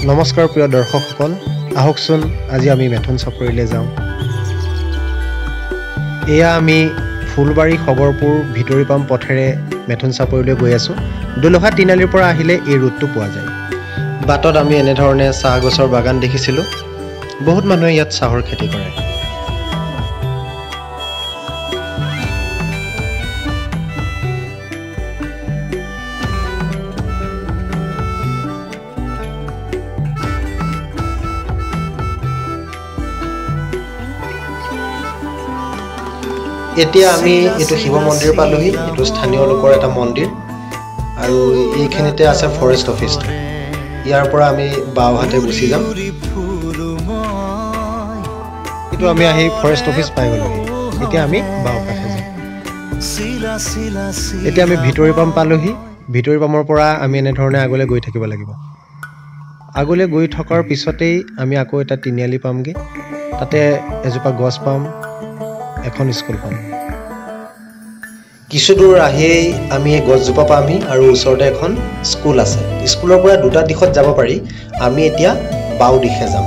নমস্কাৰ প্ৰিয় দৰ্শকসকল, আহকচোন আজি আমি মেথন চাপৰিলৈ যাওঁ। এয়া আমি ফুলবাৰী খগৰপুৰ ভিতৰীপাম পথেৰে মেথন চাপৰিলৈ গৈ আছোঁ। দোলহা তিনিআলিৰ পৰা আহিলে এই ৰুটটো পোৱা যায়। বাটত আমি এনেধৰণে চাহ গছৰ বাগান দেখিছিলোঁ। বহুত মানুহে ইয়াত চাহৰ খেতি কৰে। এতিয়া আমি এইটো শিৱ মন্দিৰ পালোহি। এইটো স্থানীয় লোকৰ এটা মন্দিৰ আৰু এইখিনিতে আছে ফৰেষ্ট অফিচটো। ইয়াৰ পৰা আমি বাওঁহাতে গুচি যাম। এইটো আমি আহি ফৰেষ্ট অফিচ পাই গ'লোহি। এতিয়া আমি বাওঁ কাষে যাম। এতিয়া আমি ভিতৰীপাম পালোহি। ভিতৰীপামৰ পৰা আমি এনেধৰণে আগলৈ গৈ থাকিব লাগিব। আগলৈ গৈ থকাৰ পিছতেই আমি আকৌ এটা তিনিআলি পামগৈ। তাতে এজোপা গছ পাম, এখন স্কুল পাম। কিছু দূৰ আহিয়েই আমি এই গছজোপা পামহি আৰু ওচৰতে এখন স্কুল আছে। স্কুলৰ পৰা দুটা দিশত যাব পাৰি। আমি এতিয়া বাওঁ দিশে যাম।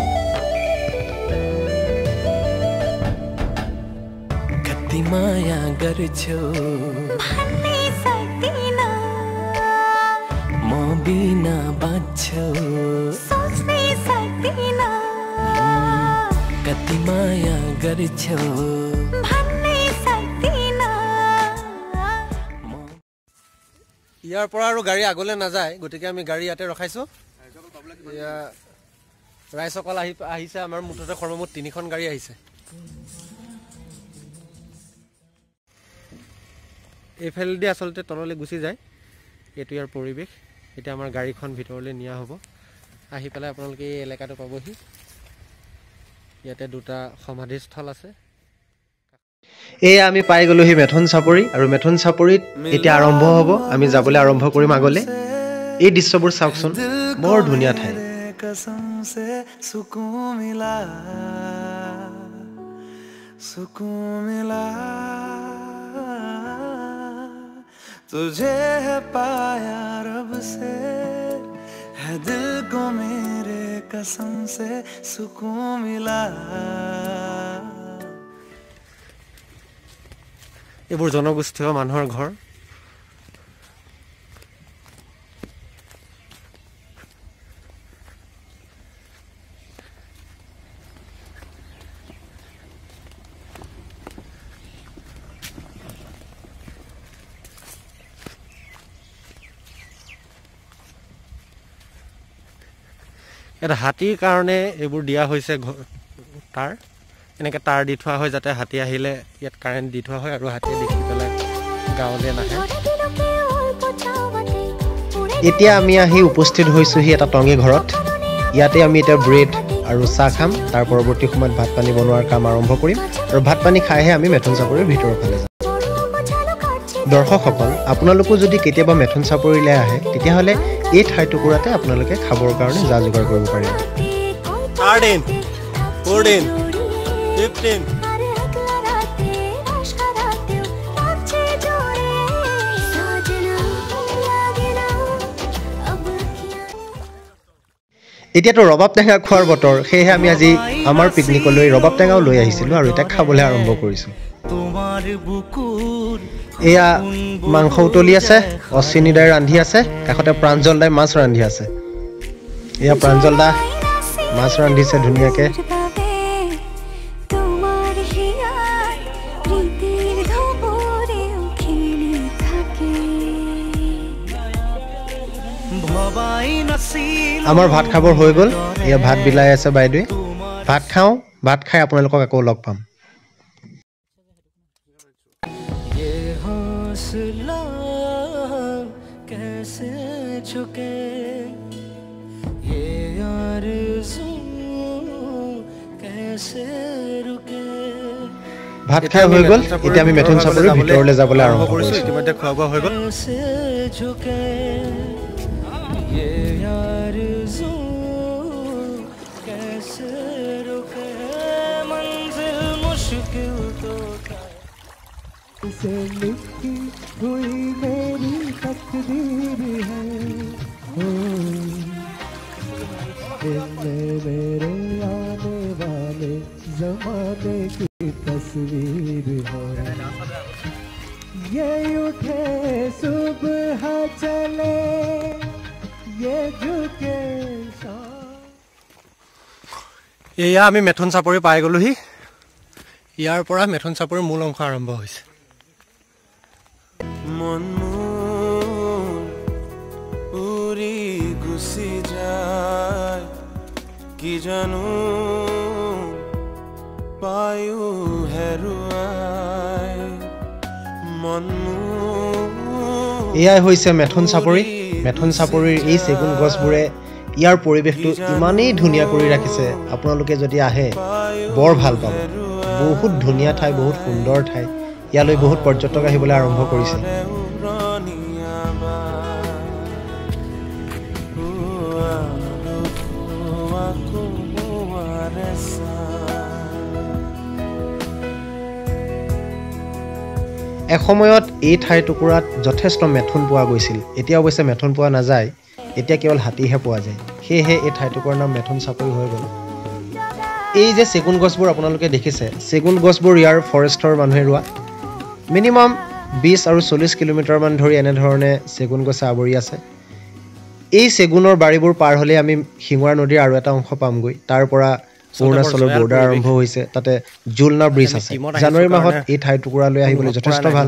ইয়াৰ পৰা আৰু গাড়ী আগলৈ নাযায়, গতিকে আমি গাড়ী ইয়াতে ৰখাইছোঁ। ৰাইজসকল আহিছে। আমাৰ মুঠতে সৰ্বমুঠ 3খন গাড়ী আহিছে। এইফালেদি আচলতে তললৈ গুচি যায়। এইটো ইয়াৰ পৰিৱেশ। এতিয়া আমাৰ গাড়ীখন ভিতৰলৈ নিয়া হ'ব। আহি পেলাই আপোনালোকে এই এলেকাটো পাবহি। ইয়াতে দুটা সমাধিস্থল আছে। এয়া আমি পাই গ'লোহি মেথন চাপৰি, আৰু মেথন চাপৰিত এতিয়া আৰম্ভ হ'ব। আমি যাবলৈ আৰম্ভ কৰিম আগলৈ। এই দৃশ্যবোৰ চাওকচোন, বৰ ধুনীয়া ঠাই। तुझे है पाया रब से, है दिल को मेरे कसम से सुकून मिला। এইবোৰ জনগোষ্ঠীয় মানুহৰ ঘৰ। এটা হাতীৰ কাৰণে এইবোৰ দিয়া হৈছে তাৰ। এনেকৈ তাঁৰ দি থোৱা হয় যাতে হাতী আহিলে ইয়াত কাৰেণ্ট দি থোৱা হয় আৰু হাতীয়ে দেখি পেলাই গাঁৱলৈ নাহে। এতিয়া আমি আহি উপস্থিত হৈছোঁহি এটা টঙী ঘৰত। ইয়াতে আমি এতিয়া ব্ৰেড আৰু চাহ খাম। তাৰ পৰৱৰ্তী সময়ত ভাত পানী বনোৱাৰ কাম আৰম্ভ কৰিম আৰু ভাত পানী খাইহে আমি মেথন চাপৰিৰ ভিতৰৰ ফালে যাম। দৰ্শকসকল, আপোনালোকো যদি কেতিয়াবা মেথন চাপৰিলৈ আহে, তেতিয়াহ'লে এই ঠাইটুকুৰাতে আপোনালোকে খাবৰ কাৰণে যা যোগাৰ কৰিব পাৰিব। 13, 14, 15। এতিয়াতো ৰবাব টেঙা খোৱাৰ বতৰ, সেয়েহে আমি আজি আমাৰ পিকনিকলৈ ৰবাব টেঙাও লৈ আহিছিলোঁ আৰু এতিয়া খাবলৈ আৰম্ভ কৰিছোঁ। এয়া মাংস উতলি আছে, অশ্বিনী দাই ৰান্ধি আছে, কাষতে প্ৰাঞ্জল দাই মাছ ৰান্ধি আছে। এয়া প্ৰাঞ্জল দা মাছ ৰান্ধিছে ধুনীয়াকৈ। আমাৰ ভাত খাবৰ হৈ গ'ল। এয়া ভাত বিলাই আছে বাইদেৱে। ভাত খাওঁ, ভাত খাই আপোনালোকক আকৌ লগ পাম। ভাত খাই হৈ গ'ল। এতিয়া আমি মেথন চাপৰিৰ ভিতৰলৈ যাবলৈ আৰম্ভ কৰিছোঁ। ইতিমধ্যে খোৱা বোৱা হৈ গ'ল। से लिखी हुई मेरी तकदीर है, तस्वीर हो ये उठे सुबह चले ये झुके এয়া আমি মেথন চাপৰি পাই গলোহি ইয়াৰ পৰা মেথন চাপৰিৰ মূল অংশ আৰম্ভ হৈছে মন উৰি গুচি যায় কি জানো পায়ু হেৰুৱাই মন এয়াই হৈছে মেথন চাপৰিৰ এই চেগুন গছবোৰে ইয়াৰ পৰিৱেশটো ইমানেই ধুনীয়া কৰি ৰাখিছে আপোনালোকে যদি আহে বৰ ভাল পাব বহুত ধুনীয়া ঠাই বহুত সুন্দৰ ঠাই ইয়ালৈ বহুত পৰ্যটক আহিবলৈ আৰম্ভ কৰিছে এসময়ত এই ঠাই টুকুৰাত যথেষ্ট মেথন পোৱা গৈছিল এতিয়া অৱশ্যে মেথন পোৱা নাযায় এতিয়া কেৱল হাতীহে পোৱা যায় সেয়েহে এই ঠাই টুকুৰাৰ নাম মেথন চাপৰি হৈ গ'ল এই যে চেগুন গছবোৰ আপোনালোকে দেখিছে চেগুন গছবোৰ ইয়াৰ ফৰেষ্টৰ মানুহে ৰোৱা মিনিমাম 20 আৰু 40 কিলোমিটাৰমান ধৰি এনেধৰণে চেগুন গছে আৱৰি আছে এই চেগুনৰ বাৰীবোৰ পাৰ হ'লে আমি শিঙৰা নদীৰ আৰু এটা অংশ পামগৈ তাৰ পৰা অৰুণাচলৰ বৰ্ডাৰ আৰম্ভ হৈছে তাতে জুলনা ব্ৰিজ আছে জানুৱাৰী মাহত এই ঠাই টুকুৰালৈ আহিবলৈ যথেষ্ট ভাল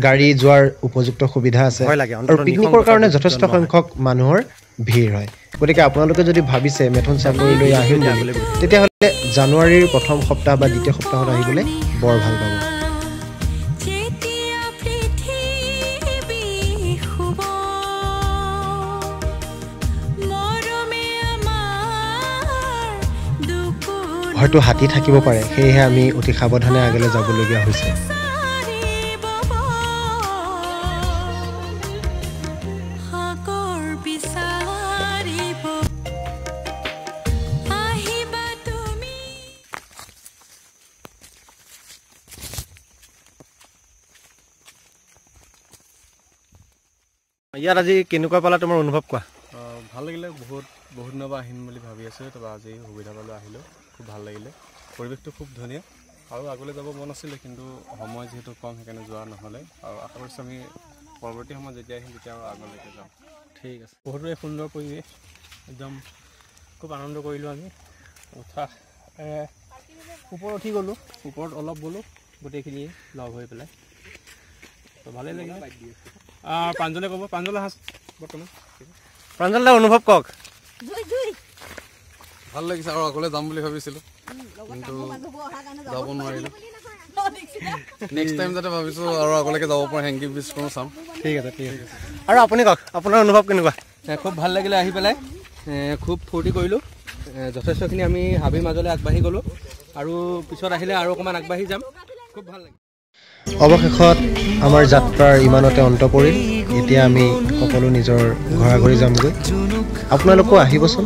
গাড়ী যোৱাৰ উপযুক্ত সুবিধা আছে আৰু পিকনিকৰ কাৰণে যথেষ্ট সংখ্যক মানুহৰ ভিৰ হয় গতিকে আপোনালোকে যদি ভাবিছে মেথন চাপৰিলৈ আহিম বুলি তেতিয়াহ'লে জানুৱাৰীৰ প্ৰথম সপ্তাহ বা দ্বিতীয় সপ্তাহত আহিবলৈ বৰ ভাল পাব হয়তো হাতী থাকিব পাৰে সেয়েহে আমি অতি সাৱধানে আগলৈ যাবলগীয়া হৈছে ইয়াত আজি কেনেকুৱা পালা তোমাৰ অনুভৱ কোৱা ভাল লাগিলে বহুত দিনৰ পৰা আহিম বুলি ভাবি আছোঁ তাৰপৰা আজি সুবিধা পালোঁ আহিলোঁ খুব ভাল লাগিলে পৰিৱেশটো খুব ধুনীয়া আৰু আগলৈ যাব মন আছিলে কিন্তু সময় যিহেতু কম সেইকাৰণে যোৱা নহ'লে আৰু আশা কৰিছোঁ আমি পৰৱৰ্তী সময়ত যেতিয়া আহিম তেতিয়া আৰু আগলৈকে যাম ঠিক আছে বহুতোৱে সুন্দৰ পৰিৱেশ একদম খুব আনন্দ কৰিলোঁ আমি ওপৰত উঠি গ'লোঁ ওপৰত অলপ গ'লোঁ গোটেইখিনি লগ হৈ পেলাই তো ভালেই লাগিলে প্ৰাঞ্জলে ক'ব প্ৰাঞ্জলে হাঁচ বৰ্তমান প্ৰাঞ্জলদাৰ অনুভৱ কওক ভাল লাগিছে আৰু আগলৈ যাম বুলি ভাবিছিলোঁ কিন্তু যাব নোৱাৰিলোঁ নেক্সট টাইম যাতে ভাবিছোঁ আৰু আগলৈকে যাব পৰা হেংগি ব্ৰিজখনো চাম ঠিক আছে আৰু আপুনি কওক আপোনাৰ অনুভৱ কেনেকুৱা খুব ভাল লাগিলে আহি পেলাই খুব ফূৰ্তি কৰিলোঁ যথেষ্টখিনি আমি হাবিৰ মাজলৈ আগবাঢ়ি গ'লোঁ আৰু পিছত আহিলে আৰু অকণমান আগবাঢ়ি যাম খুব ভাল লাগিল অৱশেষত আমাৰ যাত্ৰাৰ ইমানতে অন্ত পৰিল এতিয়া আমি সকলো নিজৰ ঘৰা ঘৰি যামগৈ আপোনালোকো আহিবচোন